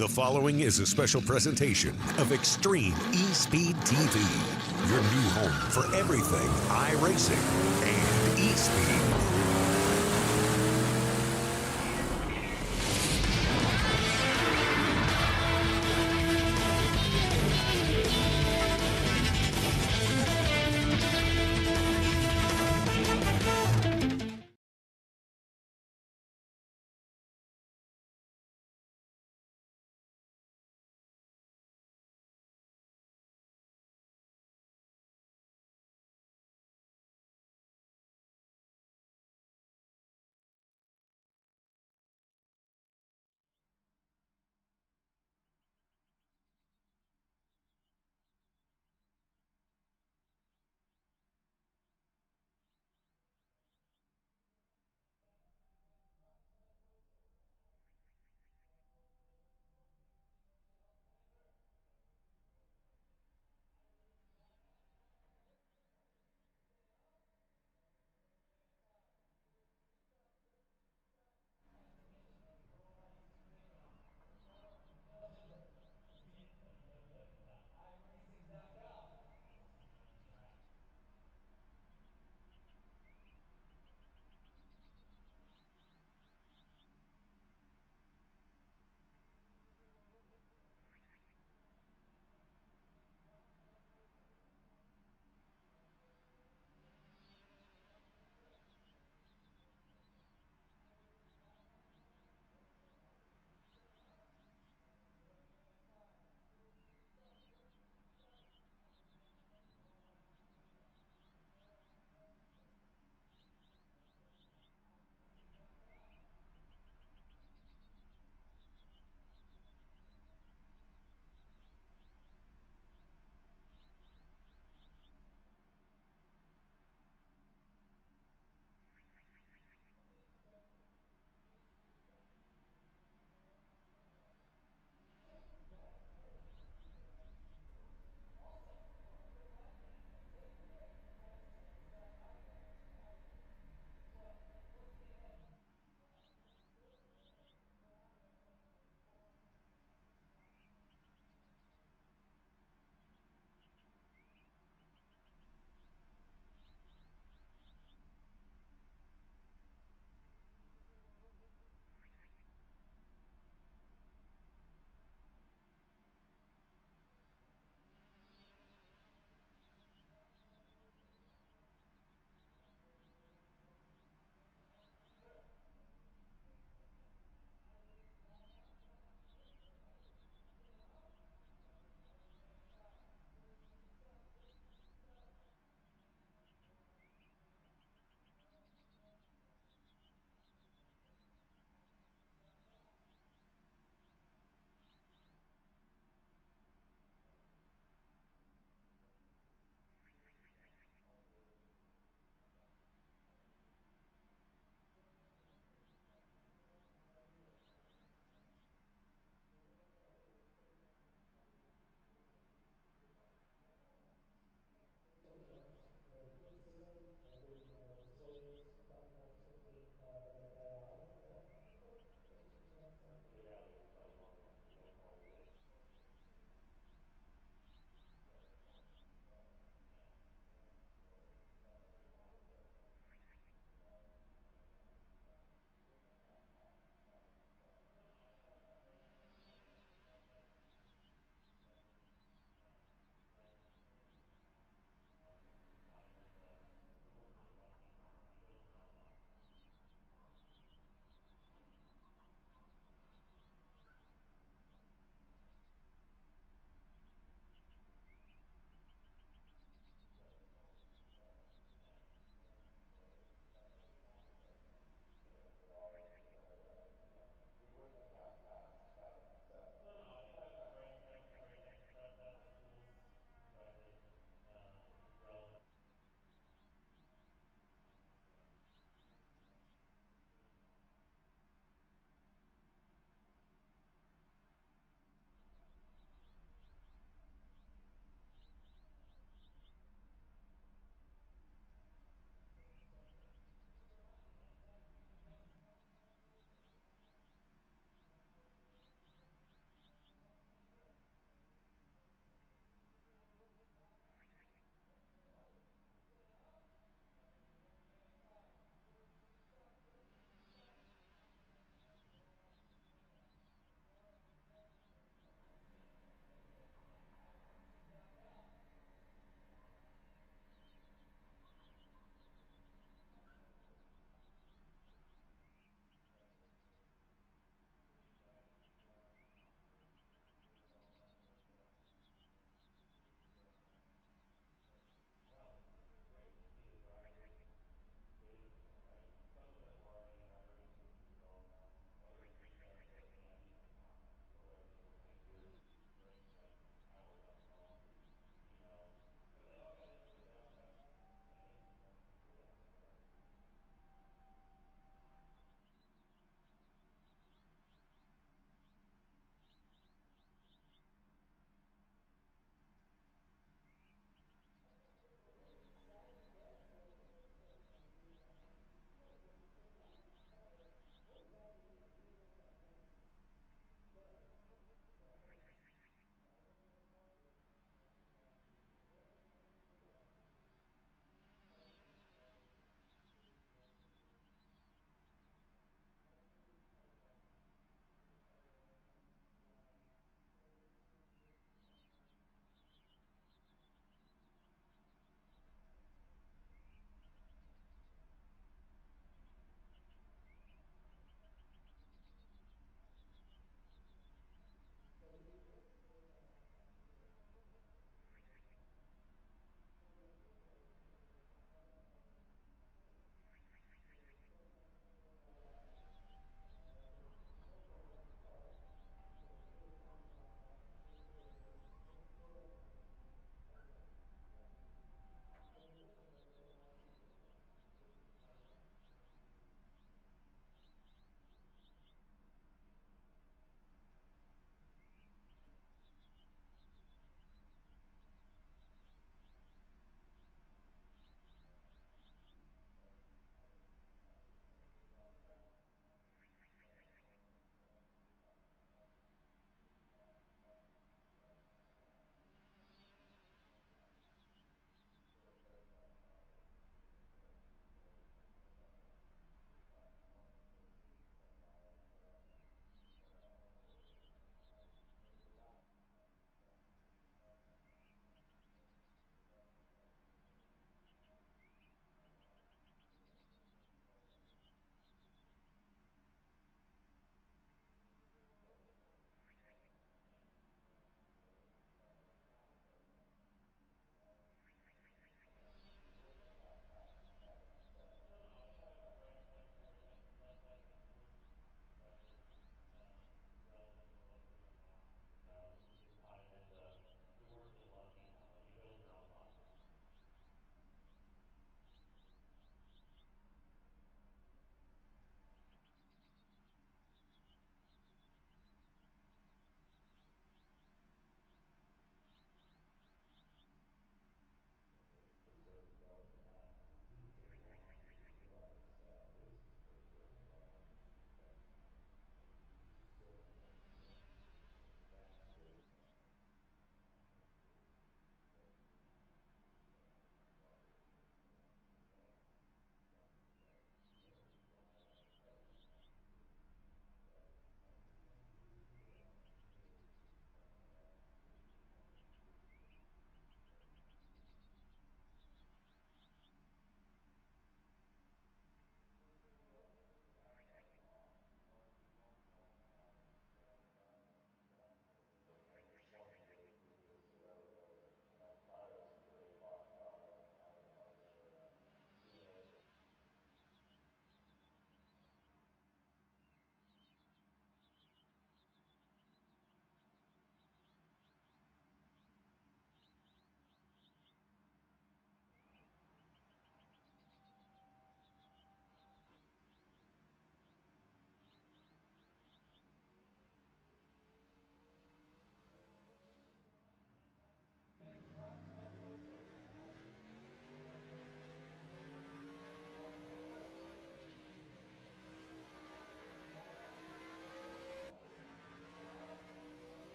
The following is a special presentation of Extreme eSpeed TV, your new home for everything iRacing and eSpeed.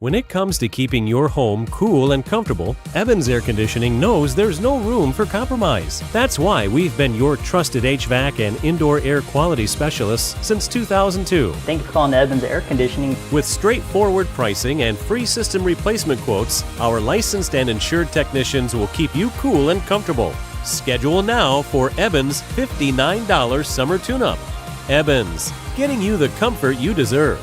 When it comes to keeping your home cool and comfortable, Evans Air Conditioning knows there's no room for compromise. That's why we've been your trusted HVAC and indoor air quality specialists since 2002. Thank you for calling Evans Air Conditioning. With straightforward pricing and free system replacement quotes, our licensed and insured technicians will keep you cool and comfortable. Schedule now for Evans' $59 summer tune-up. Evans, getting you the comfort you deserve.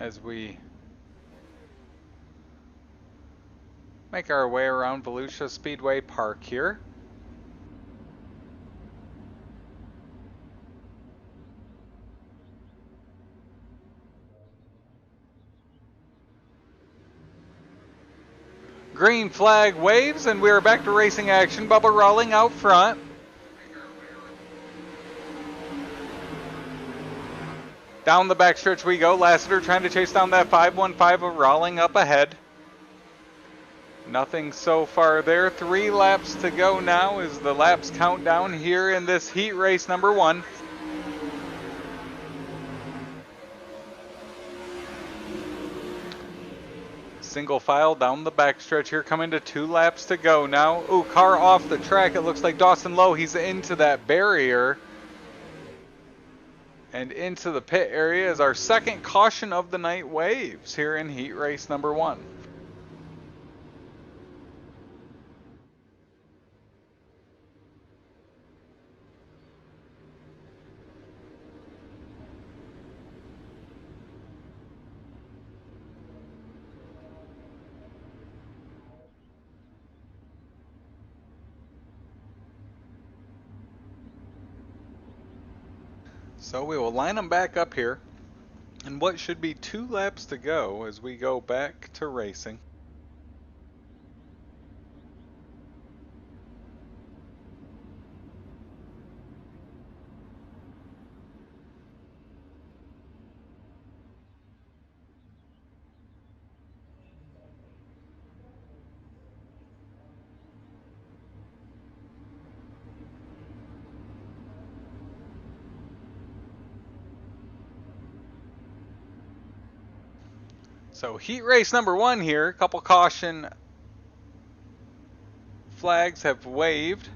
as we make our way around Volusia Speedway Park here. Green flag waves, and we are back to racing action. Bubba Rawling out front. Down the backstretch we go. Lassiter trying to chase down that 515 of Rawling up ahead. Nothing so far there. 3 laps to go now is the laps countdown here in this heat race number 1. Single file down the backstretch here, coming to 2 laps to go now. Ooh, car off the track. It looks like Dawson Lowe, he's into that barrier. And into the pit area is our second caution of the night waves here in heat race number 1. So we will line them back up here, and what should be 2 laps to go as we go back to racing. So heat race number 1 here, a couple caution flags have waved.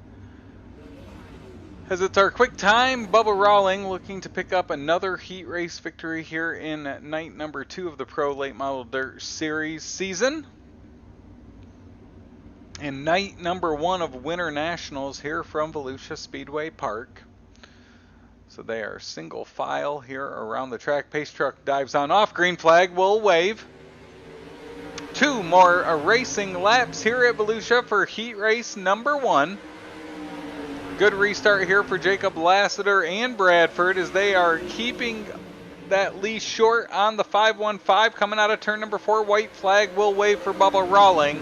As it's our quick time, Bubba Rawling looking to pick up another heat race victory here in night number 2 of the Pro Late Model Dirt Series season. And night number 1 of Winter Nationals here from Volusia Speedway Park. So they are single file here around the track. Pace truck dives on off. Green flag will wave. 2 more racing laps here at Volusia for heat race number 1. Good restart here for Jacob Lassiter and Bradford as they are keeping that leash short on the 515 coming out of turn number 4. White flag will wave for Bubba Rawling.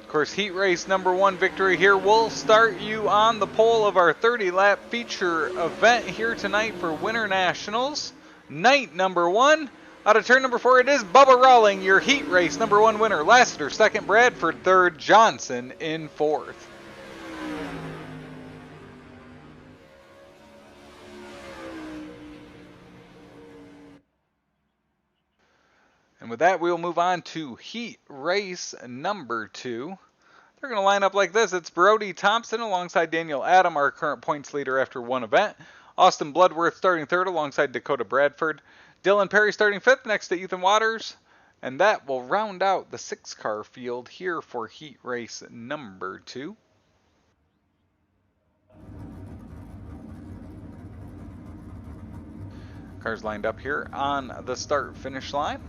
Of course, heat race number 1 victory here will start you on the pole of our 30-lap feature event here tonight for Winter Nationals. Night number 1. Out of turn number 4, it is Bubba Rawling, your heat race number 1 winner. Lassiter 2nd, Bradford 3rd, Johnson in 4th. And with that, we'll move on to heat race number 2. They're going to line up like this. It's Brody Thompson alongside Daniel Adam, our current points leader after 1 event. Austin Bloodworth starting 3rd alongside Dakota Bradford. Dylan Perry starting 5th next to Ethan Waters. And that will round out the 6-car field here for heat race number 2. Cars lined up here on the start-finish line.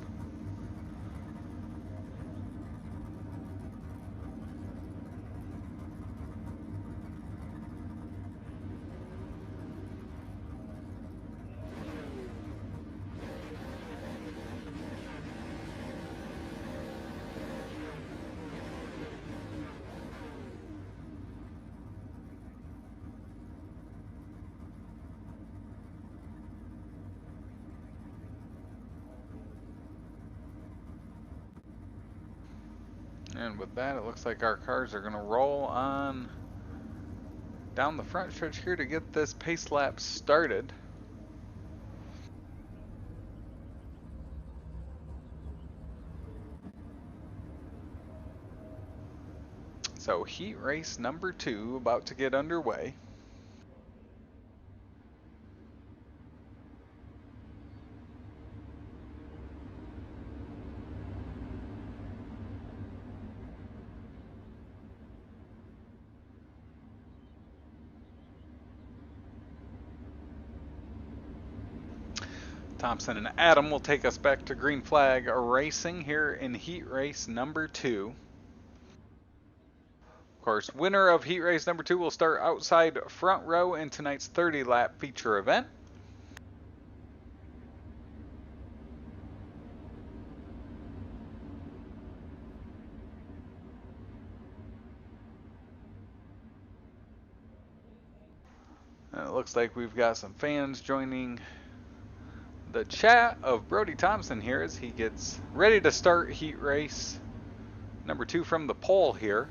And with that, it looks like our cars are going to roll on down the front stretch here to get this pace lap started. So heat race number 2 about to get underway. Thompson and Adam will take us back to green flag racing here in heat race number 2. Of course, winner of heat race number 2 will start outside front row in tonight's 30-lap feature event. And it looks like we've got some fans joining the chat of Brody Thompson here as he gets ready to start heat race number 2 from the pole here.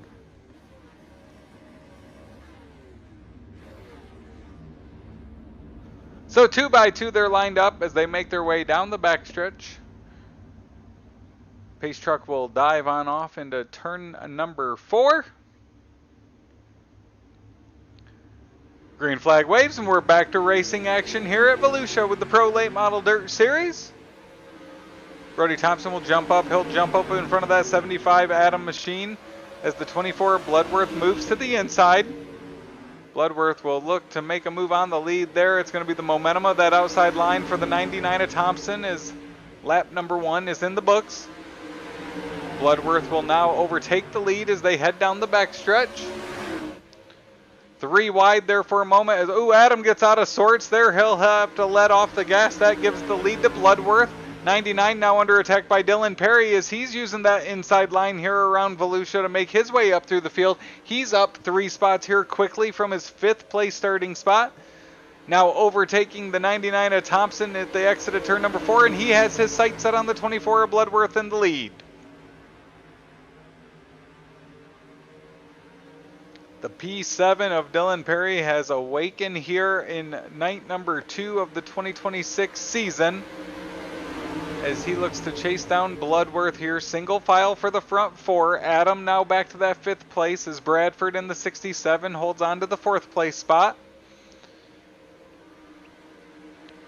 So 2 by 2 they're lined up as they make their way down the backstretch. Pace truck will dive on off into turn number 4. Green flag waves, and we're back to racing action here at Volusia with the Pro Late Model Dirt Series. Brody Thompson will jump up. He'll jump up in front of that 75 Adam machine as the 24 Bloodworth moves to the inside. Bloodworth will look to make a move on the lead there. It's going to be the momentum of that outside line for the 99 of Thompson as lap number 1 is in the books. Bloodworth will now overtake the lead as they head down the backstretch. 3 wide there for a moment as Adam gets out of sorts there. He'll have to let off the gas. That gives the lead to Bloodworth. 99 now under attack by Dylan Perry as he's using that inside line here around Volusia to make his way up through the field. He's up 3 spots here quickly from his 5th place starting spot. Now overtaking the 99 of Thompson at the exit of turn number 4, and he has his sights set on the 24 of Bloodworth in the lead. The P7 of Dylan Perry has awakened here in night number 2 of the 2026 season as he looks to chase down Bloodworth here. Single file for the front 4. Adam now back to that 5th place as Bradford in the 67 holds on to the 4th place spot.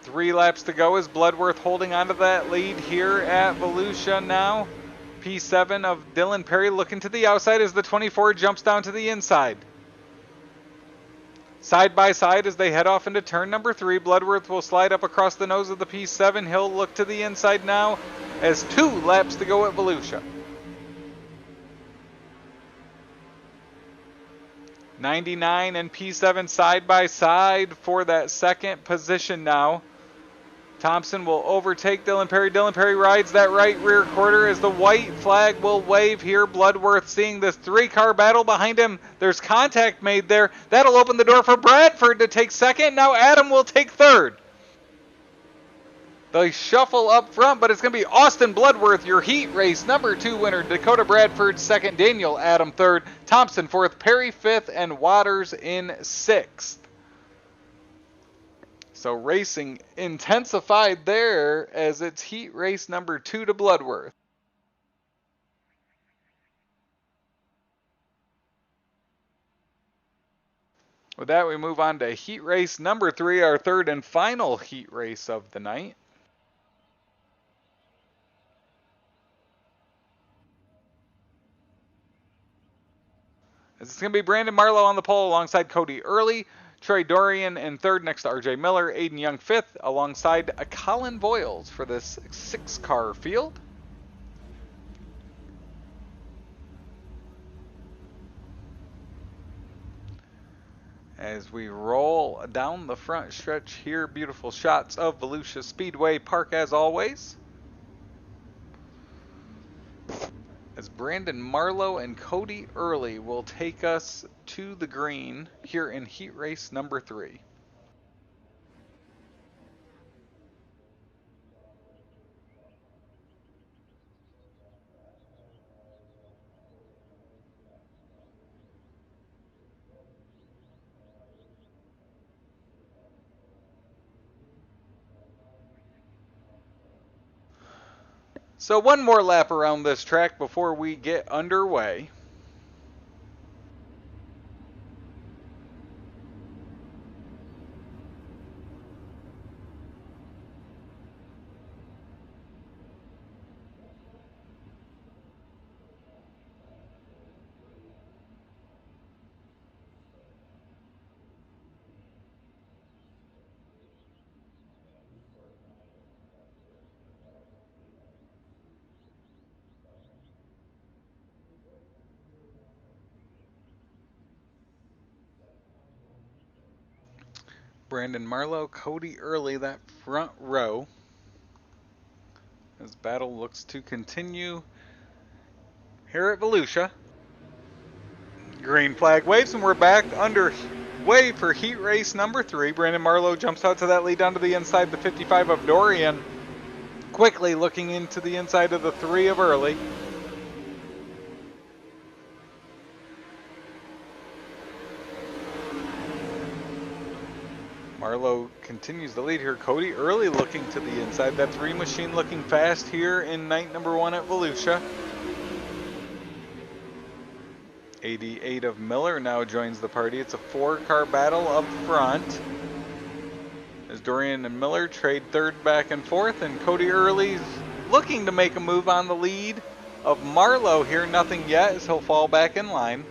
3 laps to go as Bloodworth holding on to that lead here at Volusia now. P7 of Dylan Perry looking to the outside as the 24 jumps down to the inside. Side by side as they head off into turn number 3. Bloodworth will slide up across the nose of the P7. He'll look to the inside now as 2 laps to go at Volusia. 99 and P7 side by side for that second position now. Thompson will overtake Dylan Perry. Dylan Perry rides that right rear quarter as the white flag will wave here. Bloodworth seeing this 3-car battle behind him. There's contact made there. That'll open the door for Bradford to take 2nd. Now Adam will take 3rd. They shuffle up front, but it's going to be Austin Bloodworth, your heat race number 2 winner. Dakota Bradford 2nd. Daniel Adam 3rd. Thompson 4th. Perry 5th. And Waters in 6th. So racing intensified there as it's heat race number 2 to Bloodworth. With that, we move on to heat race number 3, our 3rd and final heat race of the night. It's going to be Brandon Marlowe on the pole alongside Cody Early. Trey Dorian in 3rd next to RJ Miller. Aiden Young 5th alongside Colin Boyles for this 6-car field. As we roll down the front stretch here, beautiful shots of Volusia Speedway Park as always. As Brandon Marlowe and Cody Early will take us to the green here in heat race number 3. So one more lap around this track before we get underway. Brandon Marlowe, Cody Early, that front row. As battle looks to continue here at Volusia. Green flag waves, and we're back underway for heat race number 3. Brandon Marlowe jumps out to that lead down to the inside, the 55 of Dorian. Quickly looking into the inside of the 3 of Early. Marlowe continues to lead here. Cody Early looking to the inside. That 3 machine looking fast here in night number 1 at Volusia. 88 of Miller now joins the party. It's a 4-car battle up front. As Dorian and Miller trade third back and forth, and Cody Early's looking to make a move on the lead of Marlowe here. Nothing yet, as he'll fall back in line.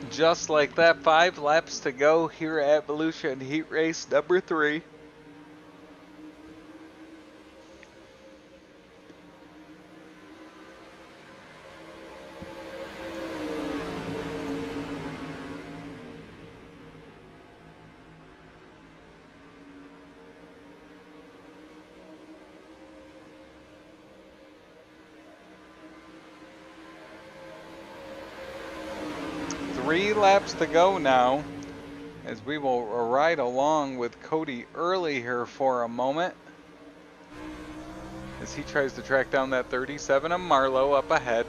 Just like that, 5 laps to go here at Volusia in heat race number 3. Three laps to go now, as we will ride along with Cody Early here for a moment, as he tries to track down that 37 of Marlowe up ahead.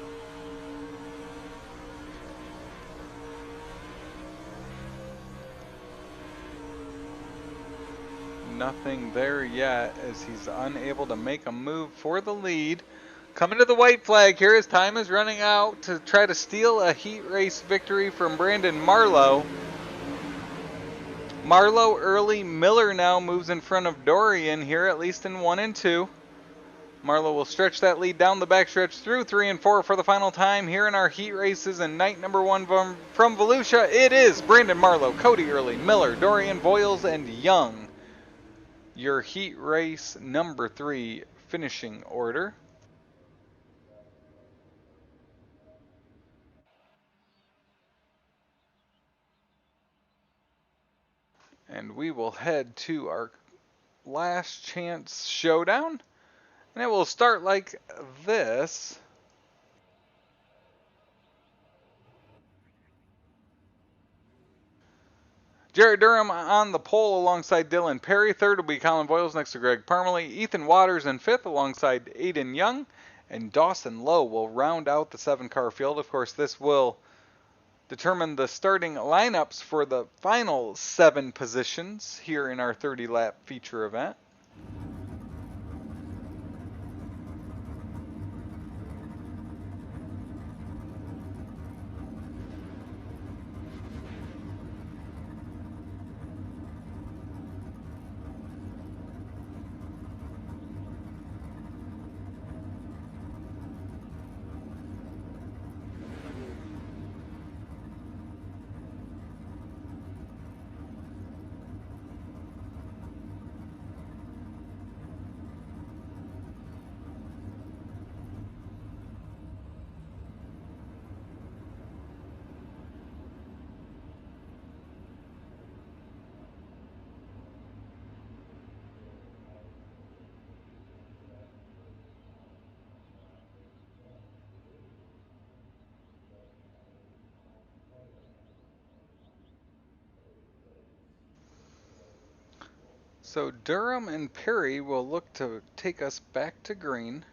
Nothing there yet, as he's unable to make a move for the lead. Coming to the white flag here as time is running out to try to steal a heat race victory from Brandon Marlowe. Marlowe Early, Miller now moves in front of Dorian here, at least in 1 and 2. Marlowe will stretch that lead down the backstretch through 3 and 4 for the final time here in our heat races in night number 1 from Volusia. It is Brandon Marlowe, Cody Early, Miller, Dorian, Voiles, and Young. Your heat race number 3 finishing order. And we will head to our last chance showdown. And it will start like this. Jared Durham on the pole alongside Dylan Perry. Third will be Colin Voiles next to Greg Parmalee. Ethan Waters in 5th alongside Aiden Young. And Dawson Lowe will round out the 7-car field. Of course, this will determine the starting lineups for the final 7 positions here in our 30-lap feature event. So Durham and Perry will look to take us back to green.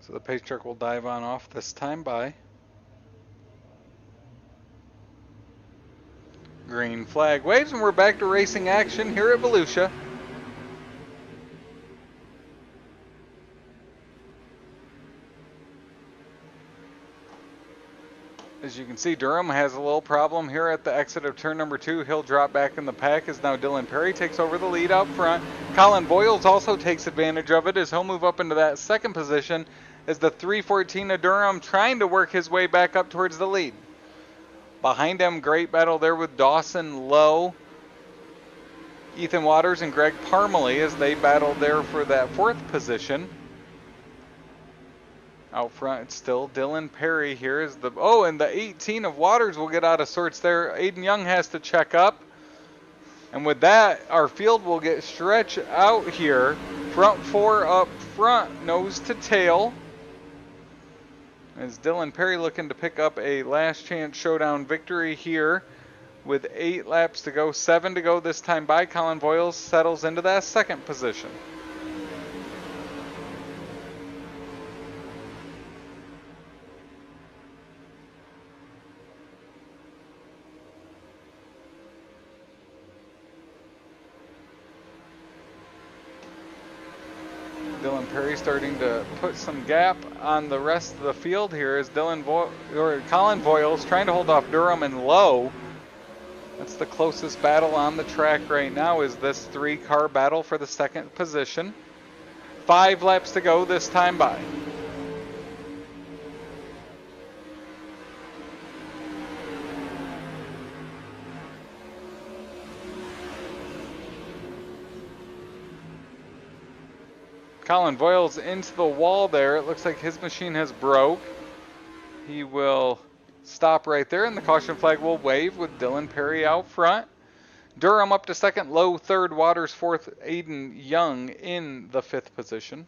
So the pace truck will dive on off this time by. Green flag waves, and we're back to racing action here at Volusia. As you can see, Durham has a little problem here at the exit of turn number 2. He'll drop back in the pack as now Dylan Perry takes over the lead out front. Colin Boyles also takes advantage of it as he'll move up into that second position as the 314 of Durham trying to work his way back up towards the lead. Behind him, great battle there with Dawson Lowe, Ethan Waters, and Greg Parmalee as they battled there for that 4th position. Out front, it's still Dylan Perry here is the, and the 18 of Waters will get out of sorts there. Aiden Young has to check up. And with that, our field will get stretched out here. Front 4 up front, nose to tail. As Dylan Perry looking to pick up a last chance showdown victory here with 8 laps to go, 7 to go this time by. Colin Boyles settles into that 2nd position. Dylan Perry starting to put some gap on the rest of the field here as Colin Boyles trying to hold off Durham and Lowe. That's the closest battle on the track right now, is this 3-car battle for the 2nd position. 5 laps to go this time by. Colin Boyles into the wall there. It looks like his machine has broke. He will stop right there, and the caution flag will wave with Dylan Perry out front. Durham up to 2nd, Lowe 3rd, Waters 4th, Aiden Young in the 5th position.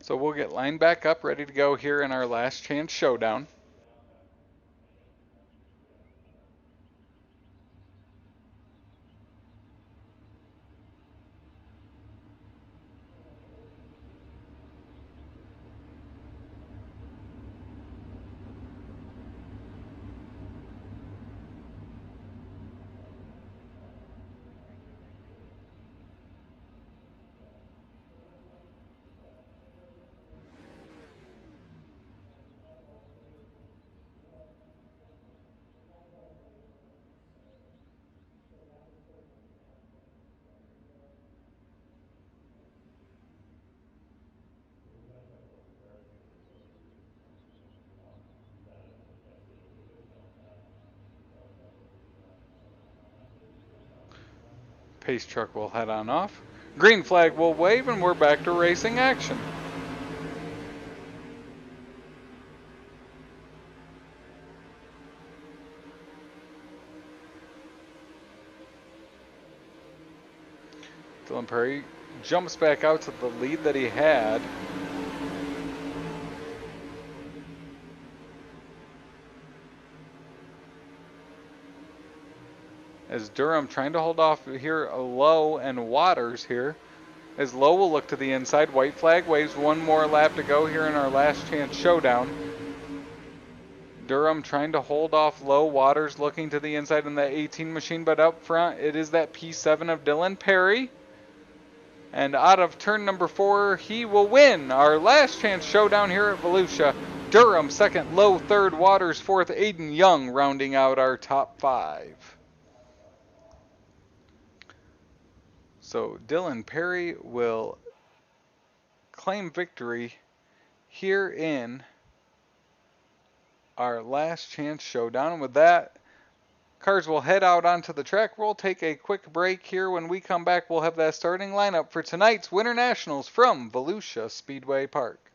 So we'll get lined back up, ready to go here in our last chance showdown. Pace truck will head on off. Green flag will wave, and we're back to racing action. Dylan Perry jumps back out to the lead that he had. As Durham trying to hold off here Lowe and Waters here. As Lowe will look to the inside. White flag waves. 1 more lap to go here in our last chance showdown. Durham trying to hold off Lowe. Waters looking to the inside in that 18 machine, but up front it is that P7 of Dylan Perry. And out of turn number 4, he will win our last chance showdown here at Volusia. Durham second, Low third, Waters fourth, Aiden Young rounding out our top 5. So Dylan Perry will claim victory here in our last chance showdown. And with that, cars will head out onto the track. We'll take a quick break here. When we come back, we'll have that starting lineup for tonight's Winter Nationals from Volusia Speedway Park.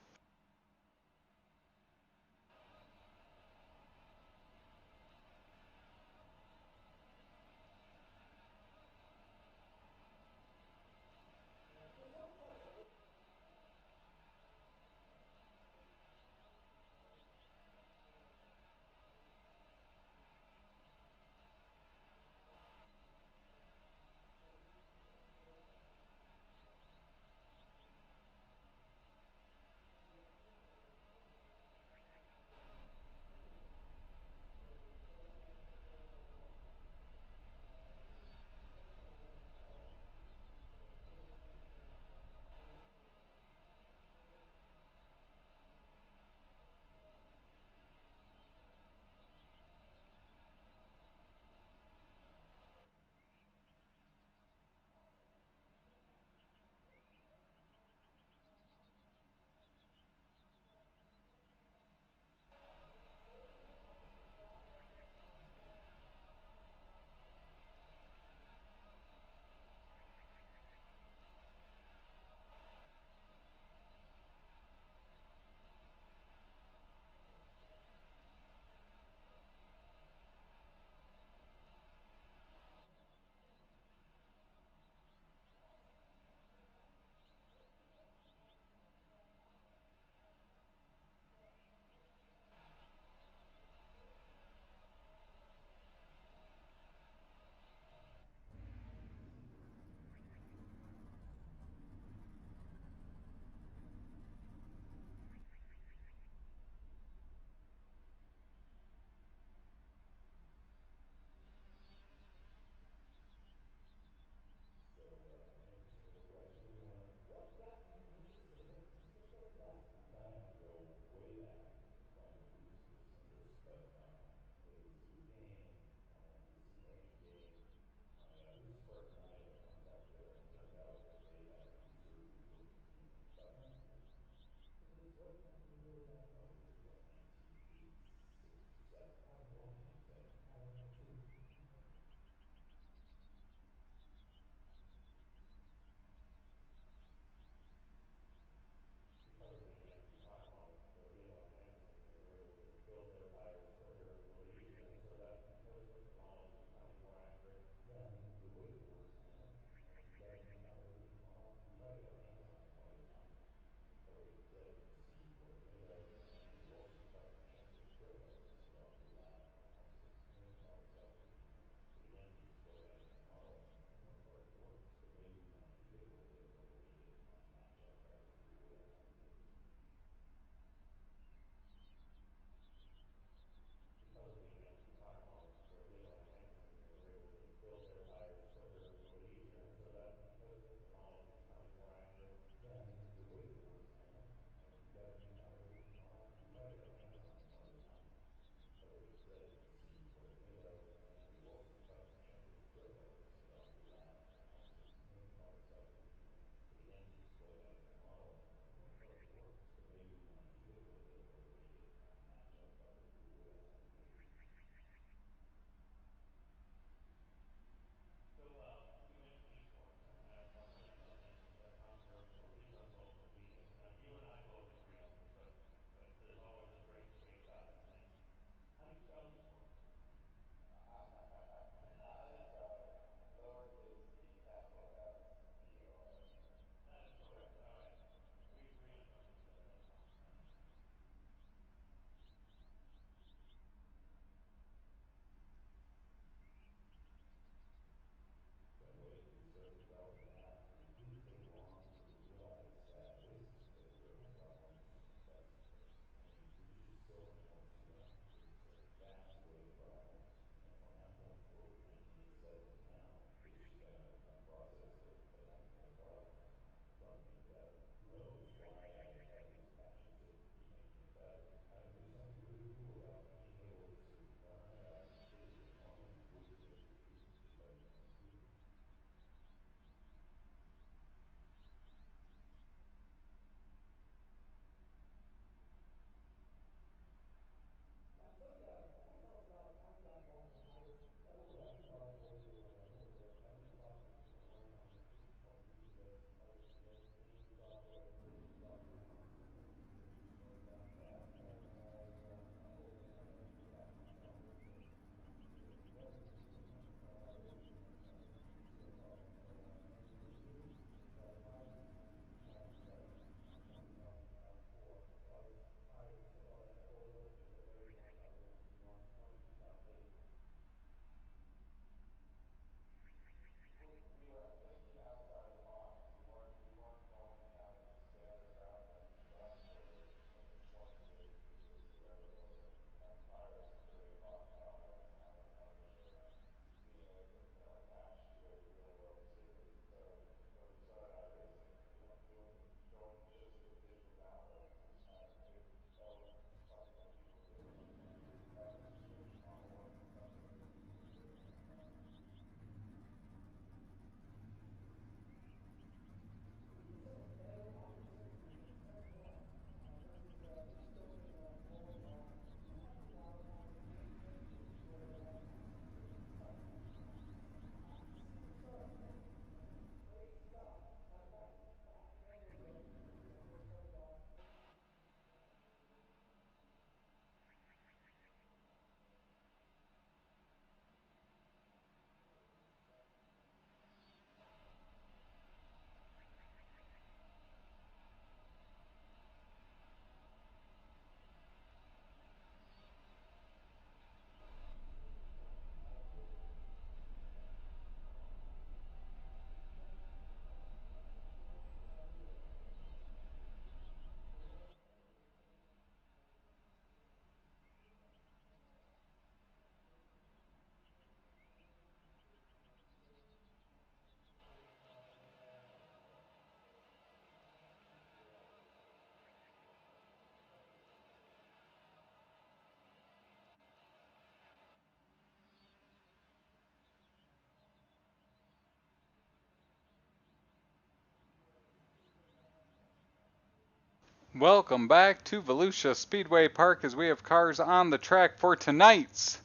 Welcome back to Volusia Speedway Park as we have cars on the track for tonight's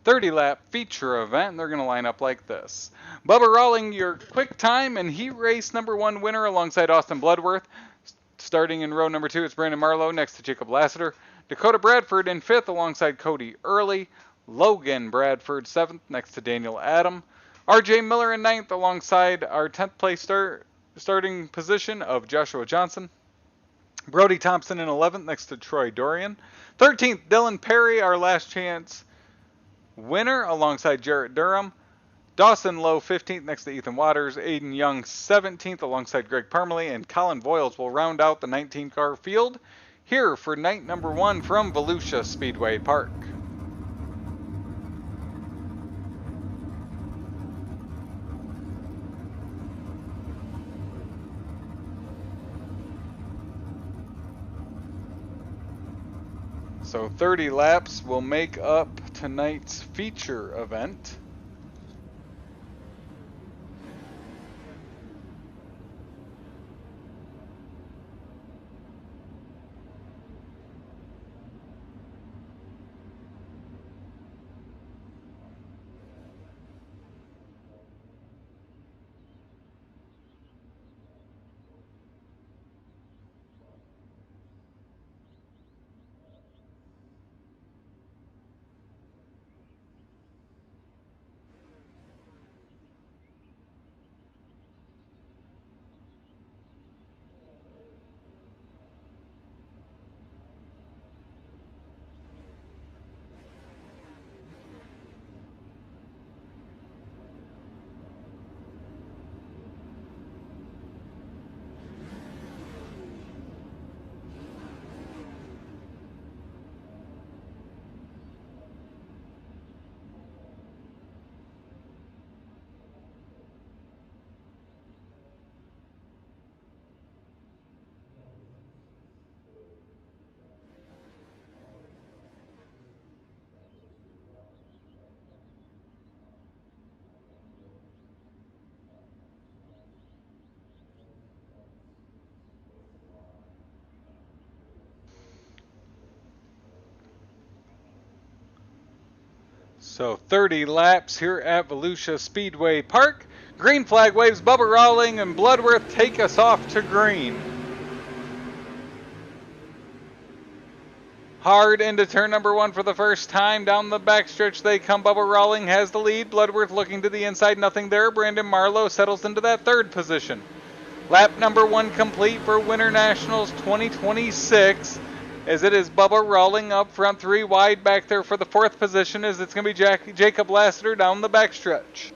30-lap feature event. They're going to line up like this. Bubba Rawling, your quick time and heat race number 1 winner alongside Austin Bloodworth. Starting in row number 2, it's Brandon Marlowe next to Jacob Lassiter. Dakota Bradford in 5th alongside Cody Early. Logan Bradford 7th next to Daniel Adam. RJ Miller in 9th alongside our 10th place starting position of Joshua Johnson. Brody Thompson in 11th next to Troy Dorian. 13th, Dylan Perry, our last chance winner alongside Jarrett Durham. Dawson Lowe 15th next to Ethan Waters. Aiden Young 17th alongside Greg Parmalee. And Colin Voiles will round out the 19-car field here for night number 1 from Volusia Speedway Park. So 30 laps will make up tonight's feature event. So 30 laps here at Volusia Speedway Park. Green flag waves. Bubba Rawling and Bloodworth take us off to green. Hard into turn number 1 for the first time. Down the backstretch they come. Bubba Rawling has the lead. Bloodworth looking to the inside. Nothing there. Brandon Marlowe settles into that 3rd position. Lap number 1 complete for Winter Nationals 2026. As it is Bubba Rawling up front, 3 wide back there for the 4th position, as it's going to be Jacob Lassiter down the backstretch.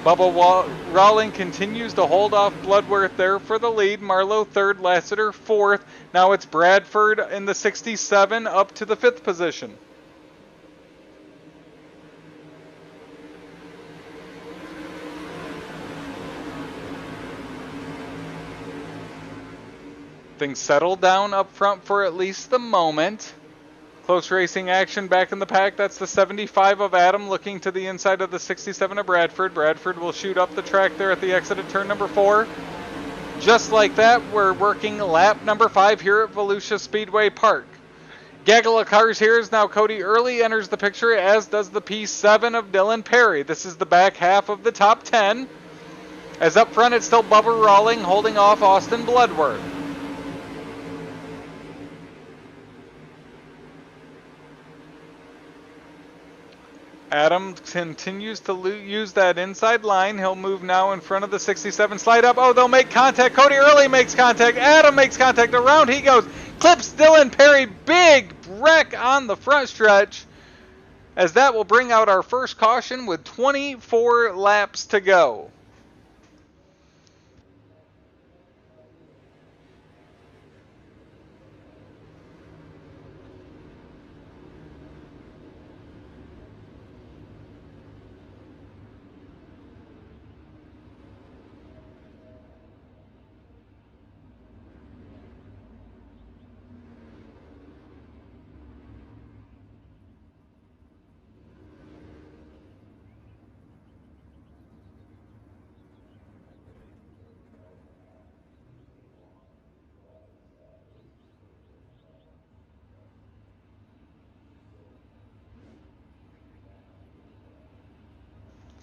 Bubba Rawling continues to hold off Bloodworth there for the lead. Marlowe 3rd, Lassiter 4th. Now it's Bradford in the 67 up to the 5th position. Things settled down up front for at least the moment. Close racing action back in the pack. That's the 75 of Adam looking to the inside of the 67 of Bradford. Bradford will shoot up the track there at the exit of turn number 4. Just like that, we're working lap number 5 here at Volusia Speedway Park. Gaggle of cars here is now Cody Early enters the picture, as does the P7 of Dylan Perry. This is the back half of the top 10. As up front, it's still Bubba Rawling holding off Austin Bloodworth. Adam continues to use that inside line. He'll move now in front of the 67. Slide up. Oh, they'll make contact. Cody Early makes contact. Adam makes contact. Around he goes. Clips Dylan Perry. Big wreck on the front stretch. As that will bring out our first caution with 24 laps to go.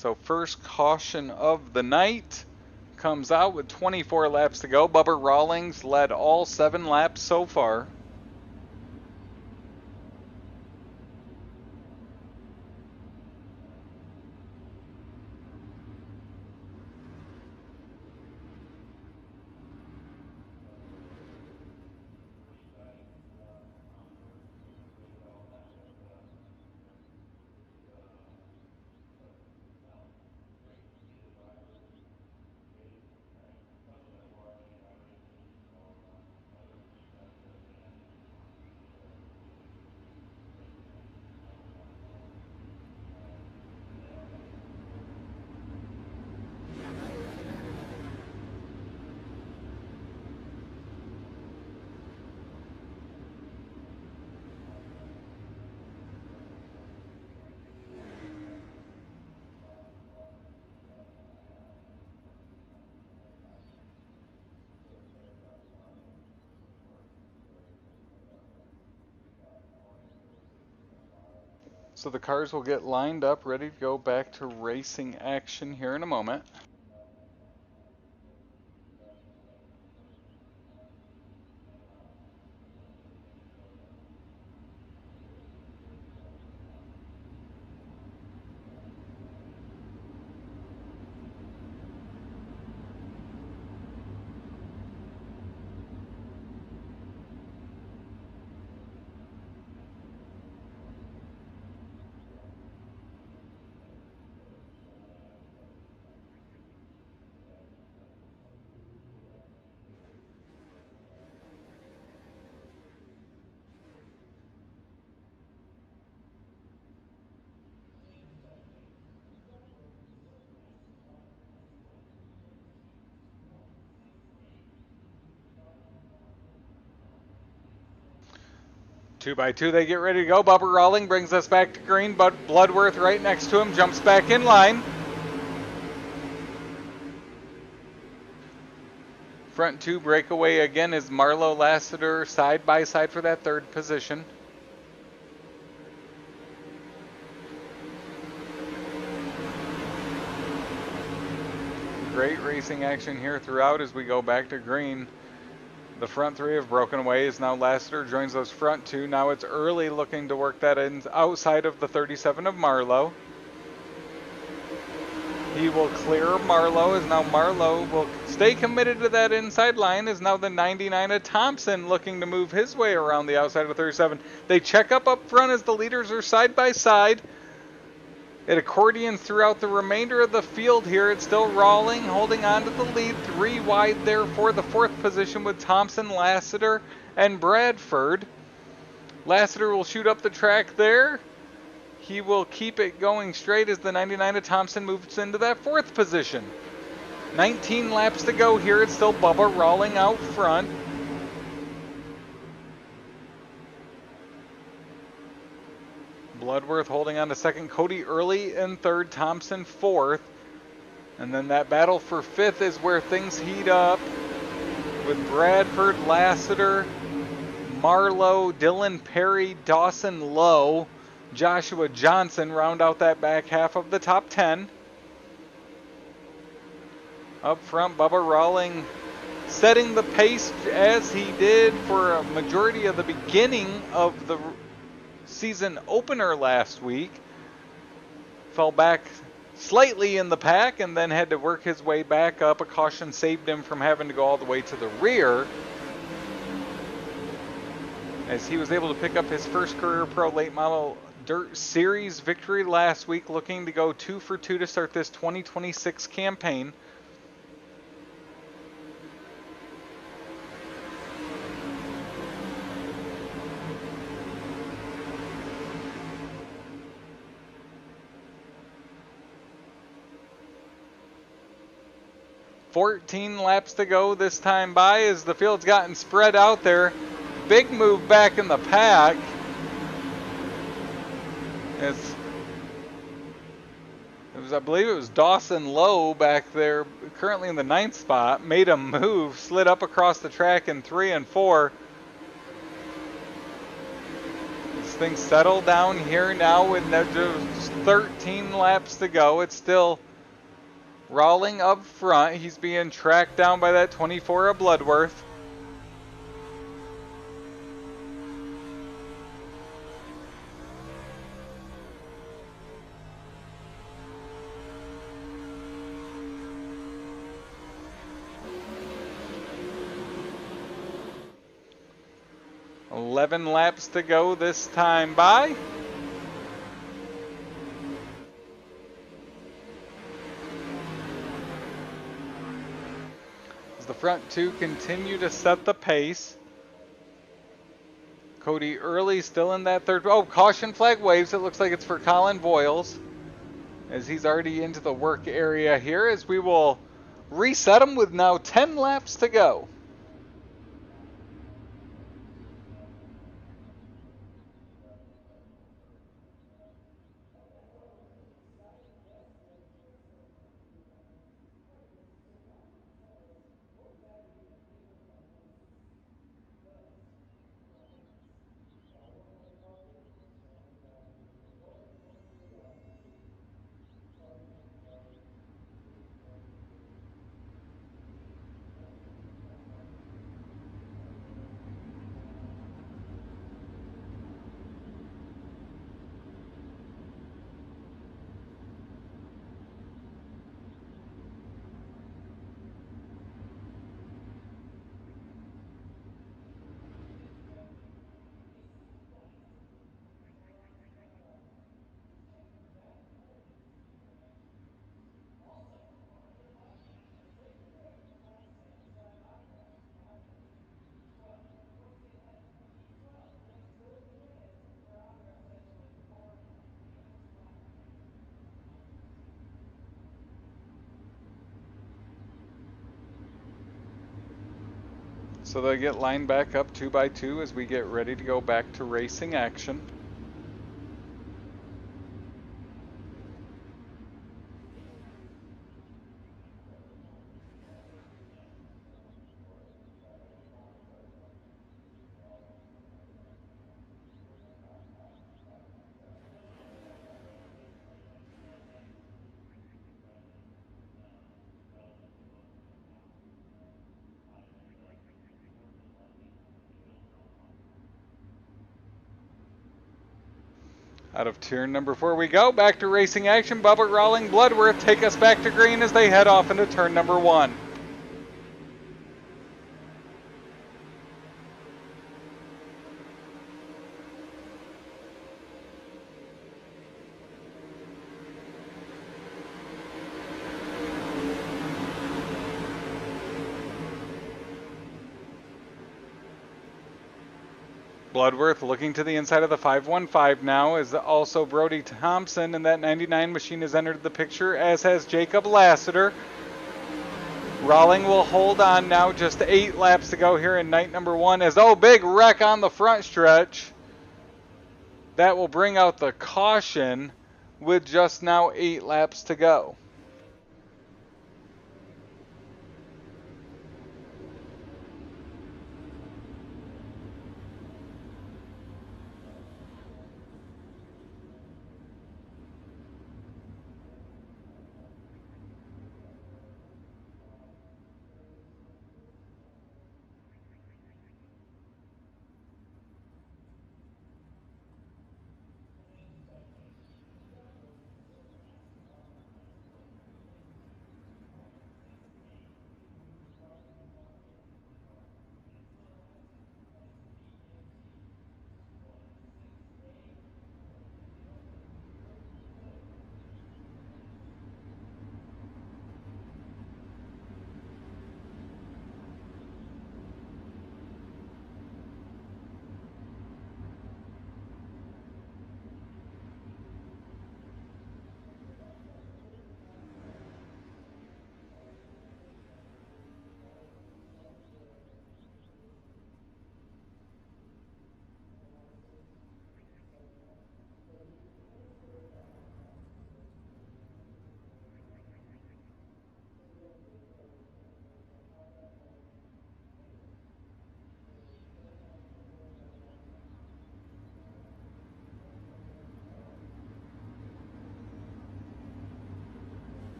So first caution of the night comes out with 24 laps to go. Bubba Rawlings led all 7 laps so far. So the cars will get lined up, ready to go back to racing action here in a moment. Two by two, they get ready to go. Bubba Rawling brings us back to green, but Bloodworth right next to him jumps back in line. Front two breakaway again is Marlowe Lassiter side by side for that third position. Great racing action here throughout as we go back to green. The front three have broken away as now Lassiter joins those front two. Now it's Early looking to work that in outside of the 37 of Marlowe. He will clear Marlowe as now Marlowe will stay committed to that inside line as now the 99 of Thompson looking to move his way around the outside of 37. They check up front as the leaders are side by side. It accordions throughout the remainder of the field here. It's still Rawling holding on to the lead. 3 wide there for the 4th position with Thompson, Lassiter, and Bradford. Lassiter will shoot up the track there. He will keep it going straight as the 99 of Thompson moves into that 4th position. 19 laps to go here. It's still Bubba Rawling out front. Bloodworth holding on to second, Cody Early in third, Thompson fourth. And then that battle for fifth is where things heat up with Bradford, Lassiter, Marlowe, Dylan Perry, Dawson Lowe, Joshua Johnson round out that back half of the top 10. Up front, Bubba Rawling setting the pace as he did for a majority of the beginning of the season opener last week. Fell back slightly in the pack and then had to work his way back up. A caution saved him from having to go all the way to the rear as he was able to pick up his first career pro late model dirt series victory last week, looking to go 2 for 2 to start this 2026 campaign. $14 laps to go this time by as the field's gotten spread out there. Big move back in the pack. I believe it was Dawson Lowe back there, currently in the 9th spot, made a move, slid up across the track in 3 and 4. things settle down here now with just 13 laps to go. It's still Rawling up front. He's being tracked down by that 24 of Bloodworth. Eleven laps to go this time by. As the front two continue to set the pace. Cody Early still in that third. Oh, caution flag waves. It looks like it's for Colin Voiles, as he's already into the work area here, as we will reset him with now 10 laps to go. So they get lined back up 2 by 2 as we get ready to go back to racing action. Out of turn number 4 we go. Back to racing action. Bubba Rawling, Bloodworth take us back to green as they head off into turn number 1. Bloodworth looking to the inside of the 515 now, as also Brody Thompson in that 99 machine has entered the picture, as has Jacob Lassiter. Rawling will hold on now, just 8 laps to go here in night number 1, as big wreck on the front stretch. That will bring out the caution with just now 8 laps to go.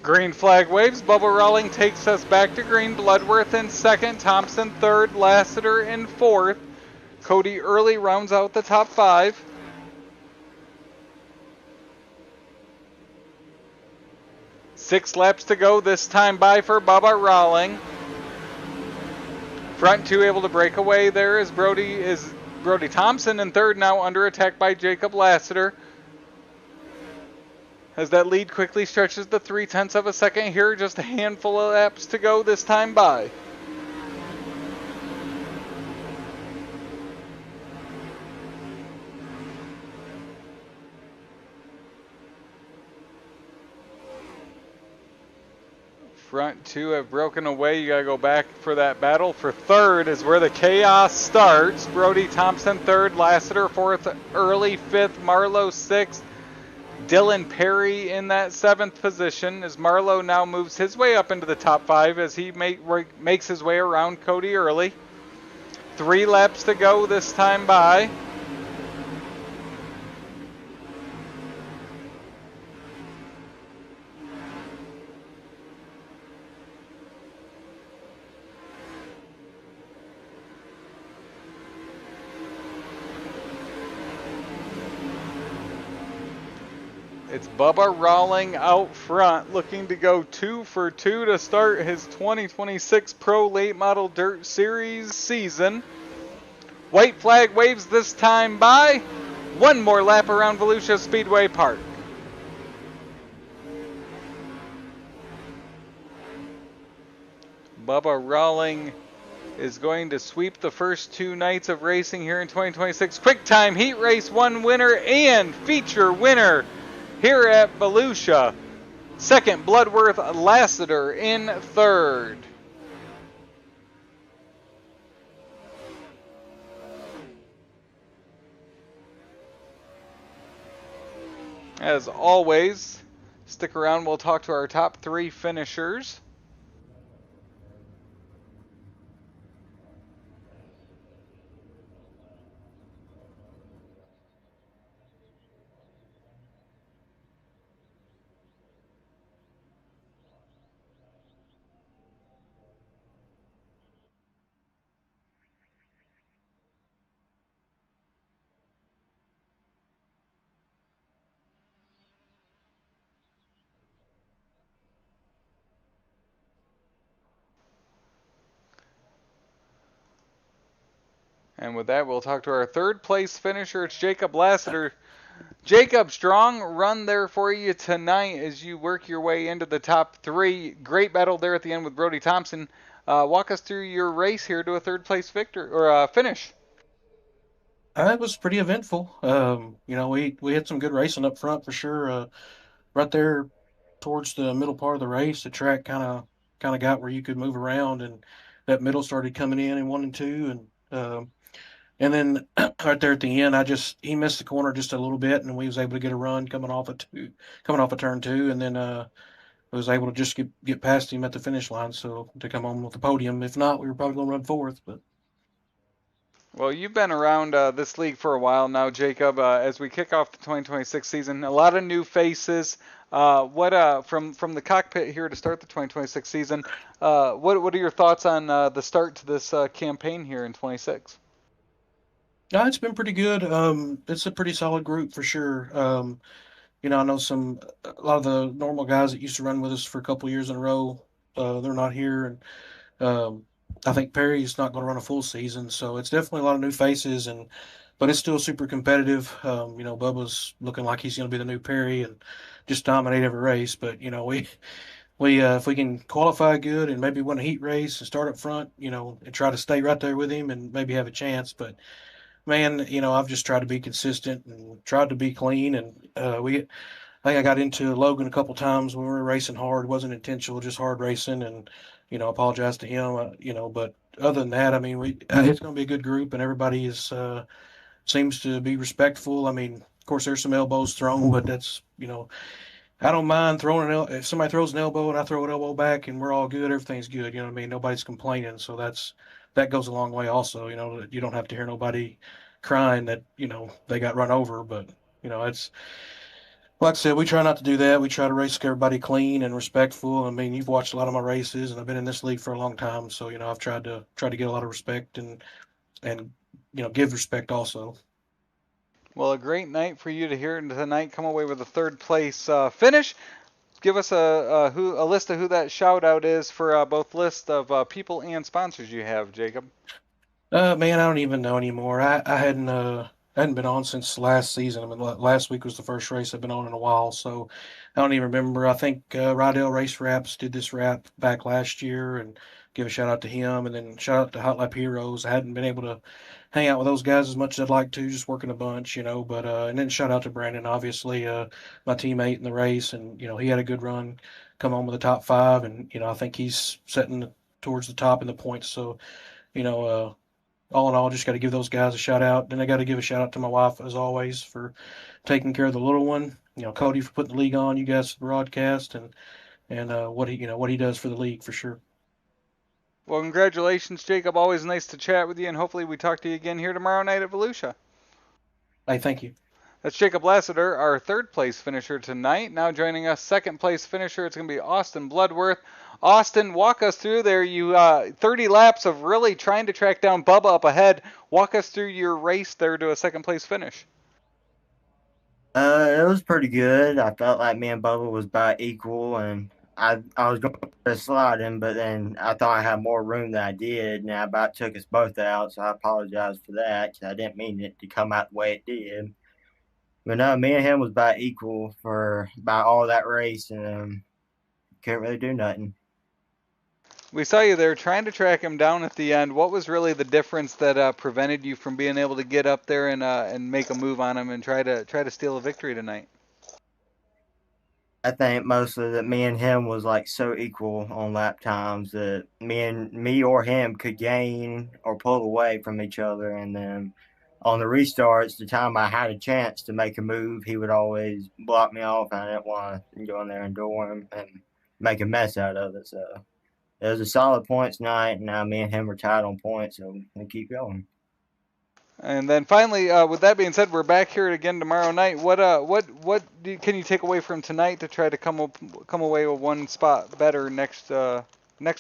Green flag waves. Bubba Rawling takes us back to green. Bloodworth in second. Thompson third. Lassiter in fourth. Cody Early rounds out the top 5. Six laps to go, this time by for Bubba Rawling. Front 2 able to break away there is Brody Thompson in third, now under attack by Jacob Lassiter. As that lead quickly stretches to 0.3 of a second here, just a handful of laps to go, this time by. Front 2 have broken away. You got to go back for that battle. For third is where the chaos starts. Brody Thompson third, Lassiter fourth, Early fifth, Marlowe sixth. Dylan Perry in that 7th position as Marlowe now moves his way up into the top 5 as he makes his way around Cody Early. 3 laps to go, this time by. It's Bubba Rawling out front, looking to go 2 for 2 to start his 2026 Pro Late Model Dirt Series season. White flag waves this time by. One more lap around Volusia Speedway Park. Bubba Rawling is going to sweep the first 2 nights of racing here in 2026. Quick Time Heat Race 1 winner and feature winner here at Volusia. Second, Bloodworth Lassiter in third. As always, stick around, we'll talk to our top 3 finishers. And with that, we'll talk to our 3rd place finisher. It's Jacob Lassiter. Jacob, strong run there for you tonight as you work your way into the top 3. Great battle there at the end with Brody Thompson. Walk us through your race here to a 3rd place finish. It was pretty eventful. We had some good racing up front for sure. Right there towards the middle part of the race, the track kind of got where you could move around, and that middle started coming in 1 and 2, and then right there at the end, he missed the corner just a little bit, and we was able to get a run coming off of turn 2, and then I was able to just get past him at the finish line, so to come home with the podium. If not, we were probably going to run 4th, but. Well, you've been around this league for a while now, Jacob. As we kick off the 2026 season, a lot of new faces. From the cockpit here to start the 2026 season, what are your thoughts on the start to this campaign here in 26? It's been pretty good. It's a pretty solid group for sure. I know a lot of the normal guys that used to run with us for a couple years in a row. They're not here, and I think Perry's not going to run a full season, so it's definitely a lot of new faces, but it's still super competitive. Bubba's looking like he's going to be the new Perry and just dominate every race. But we if we can qualify good and maybe win a heat race and start up front, and try to stay right there with him and maybe have a chance. But man, I've just tried to be consistent and tried to be clean, and I think I got into Logan a couple times when we were racing hard. It wasn't intentional, just hard racing, and apologize to him. But other than that, it's going to be a good group, and everybody seems to be respectful. Of course, there's some elbows thrown, but that's I don't mind throwing if somebody throws an elbow and I throw an elbow back and we're all good, everything's good. Nobody's complaining, so that goes a long way. Also, you don't have to hear nobody crying that they got run over, but it's. Like I said, we try not to do that. We try to race everybody clean and respectful. I mean, you've watched a lot of my races, and I've been in this league for a long time, so I've tried to get a lot of respect and give respect also. Well, a great night for you to hear tonight. Come away with a third place finish. Give us a list of who that shout out is for both list of people and sponsors you have, Jacob. Man, I don't even know anymore. I hadn't been on since last season. I mean, last week was the first race I've been on in a while, so I don't even remember. I think Rydell Race Wraps did this wrap back last year, and give a shout out to him, and then shout out to Hot Lap Heroes. I hadn't been able to hang out with those guys as much as I'd like to, just working a bunch, But and then shout out to Brandon, obviously, my teammate in the race, and he had a good run, come on with the top five, and I think he's setting towards the top in the points. So you know. All in all, just got to give those guys a shout out. Then I got to give a shout out to my wife, as always, for taking care of the little one. Cody for putting the league on, you guys for the broadcast, and what he does for the league for sure. Well, congratulations, Jacob. Always nice to chat with you, and hopefully we talk to you again here tomorrow night at Volusia. Hey, thank you. That's Jacob Lassiter, our third place finisher tonight. Now joining us, second place finisher, it's going to be Austin Bloodworth. Austin, walk us through there. You 30 laps of really trying to track down Bubba up ahead. Walk us through your race there to a second place finish. It was pretty good. I felt like me and Bubba was about equal, and I was going to slide him, but then I thought I had more room than I did, and I about took us both out, so I apologize for that, because I didn't mean it to come out the way it did. But no, me and him was about equal for about all that race, and couldn't really do nothing. We saw you there trying to track him down at the end. What was really the difference that prevented you from being able to get up there and make a move on him and try to steal a victory tonight? I think mostly that me and him was like so equal on lap times that me or him could gain or pull away from each other, and then on the restarts, the time I had a chance to make a move, he would always block me off, and I didn't want to go in there and door him and make a mess out of it. So it was a solid points night, and now me and him are tied on points, so we keep going. And then finally, with that being said, we're back here again tomorrow night. Can you take away from tonight to try to come away with one spot better next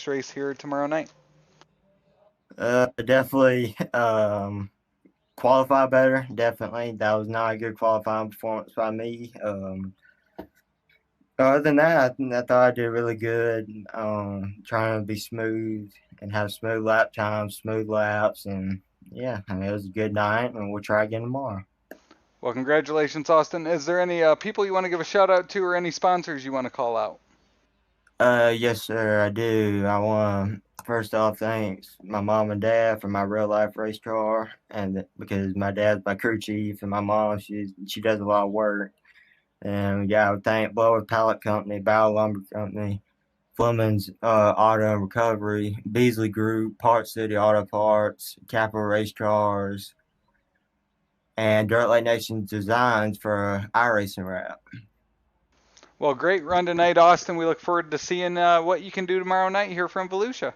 race here tomorrow night? Definitely qualify better. Definitely, that was not a good qualifying performance by me. Other than that, I thought I did really good. Trying to be smooth and have smooth lap times, smooth laps, and yeah, I mean, it was a good night, and we'll try again tomorrow. Well, congratulations, Austin. Is there any people you want to give a shout out to, or any sponsors you want to call out? Yes, sir, I do. I want to first off thanks my mom and dad for my real life race car, and because my dad's my crew chief, and my mom she does a lot of work. And yeah, I would thank Blower Pallet Company, Bow Lumber Company, Fleming's Auto and Recovery, Beasley Group, Parts City Auto Parts, Capital Race Cars, and Dirt Lake Nation Designs for iRacing wrap. Well, great run tonight, Austin. We look forward to seeing what you can do tomorrow night here from Volusia.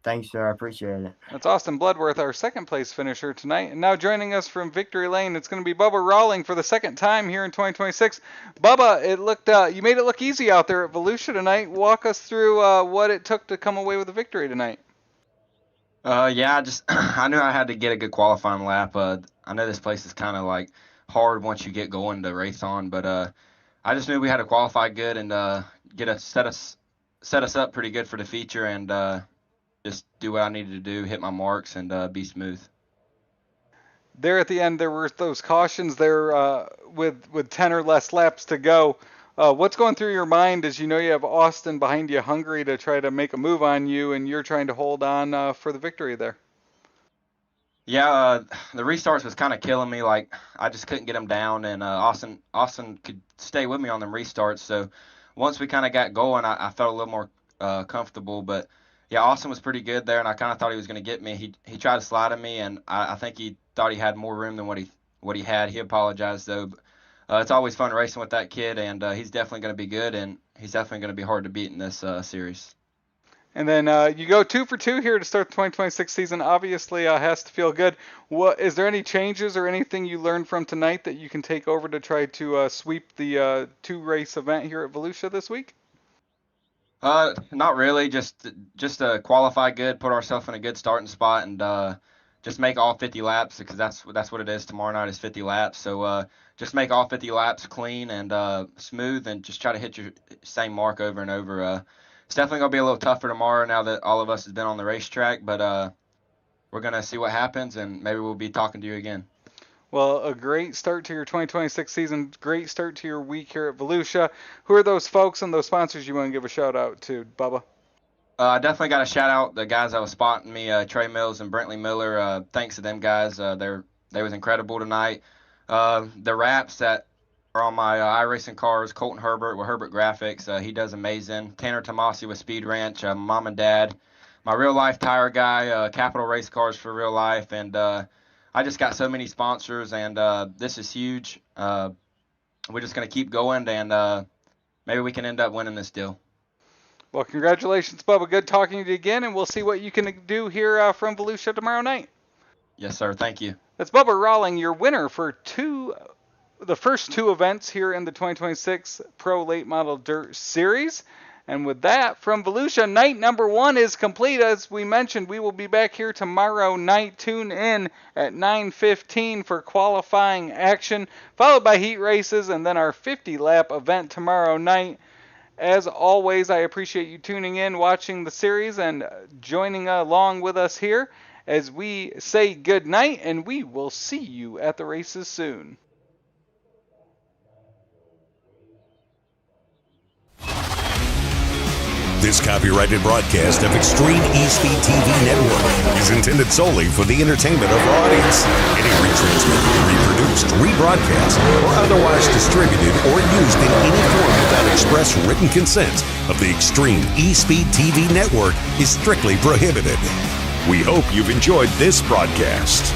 Thanks, sir. I appreciate it. That's Austin Bloodworth, our second place finisher tonight. And now joining us from Victory Lane, it's going to be Bubba Rawling for the second time here in 2026. Bubba, it looked you made it look easy out there at Volusia tonight. Walk us through what it took to come away with a victory tonight. Yeah, I knew I had to get a good qualifying lap. I know this place is kind of like hard once you get going to race on, but I just knew we had to qualify good and set us up pretty good for the feature, and just do what I needed to do, hit my marks, and be smooth. There at the end, there were those cautions there with 10 or less laps to go. What's going through your mind as you know you have Austin behind you, hungry to try to make a move on you, and you're trying to hold on for the victory there? Yeah, the restarts was kind of killing me. Like, I just couldn't get them down, and Austin could stay with me on them restarts. So once we kind of got going, I felt a little more comfortable. But yeah, Austin was pretty good there, and I kind of thought he was going to get me. He tried to slide at me, and I think he thought he had more room than what he had. He apologized though. But, it's always fun racing with that kid, and he's definitely going to be good, and he's definitely going to be hard to beat in this series. And then you go 2 for 2 here to start the 2026 season. Obviously, has to feel good. Is there any changes or anything you learned from tonight that you can take over to try to sweep the 2-race event here at Volusia this week? Not really. Just qualify good, put ourselves in a good starting spot, and just make all 50 laps, because that's what it is. Tomorrow night is 50 laps. So just make all 50 laps clean and smooth, and just try to hit your same mark over and over. It's definitely going to be a little tougher tomorrow now that all of us has been on the racetrack, but we're going to see what happens, and maybe we'll be talking to you again. Well, a great start to your 2026 season. Great start to your week here at Volusia. Who are those folks and those sponsors you want to give a shout out to, Bubba? I definitely got to shout out the guys that was spotting me, Trey Mills and Brentley Miller. Thanks to them guys. They was incredible tonight. The wraps that are on my iRacing cars, Colton Herbert with Herbert Graphics. He does amazing. Tanner Tomasi with Speed Ranch, Mom and Dad. My real life tire guy, Capital Race Cars for Real Life. And I just got so many sponsors, and this is huge. We're just going to keep going, and maybe we can end up winning this deal. Well, congratulations, Bubba. Good talking to you again, and we'll see what you can do here from Volusia tomorrow night. Yes, sir. Thank you. That's Bubba Rawling, your winner for the first 2 events here in the 2026 Pro Late Model Dirt Series. And with that, from Volusia, night number 1 is complete. As we mentioned, we will be back here tomorrow night. Tune in at 9:15 for qualifying action, followed by heat races, and then our 50-lap event tomorrow night. As always, I appreciate you tuning in, watching the series, and joining along with us here as we say good night, and we will see you at the races soon. This copyrighted broadcast of Extreme eSpeed TV Network is intended solely for the entertainment of our audience. Any retransmitted, reproduced, rebroadcast, or otherwise distributed or used in any form without express written consent of the Extreme eSpeed TV Network is strictly prohibited. We hope you've enjoyed this broadcast.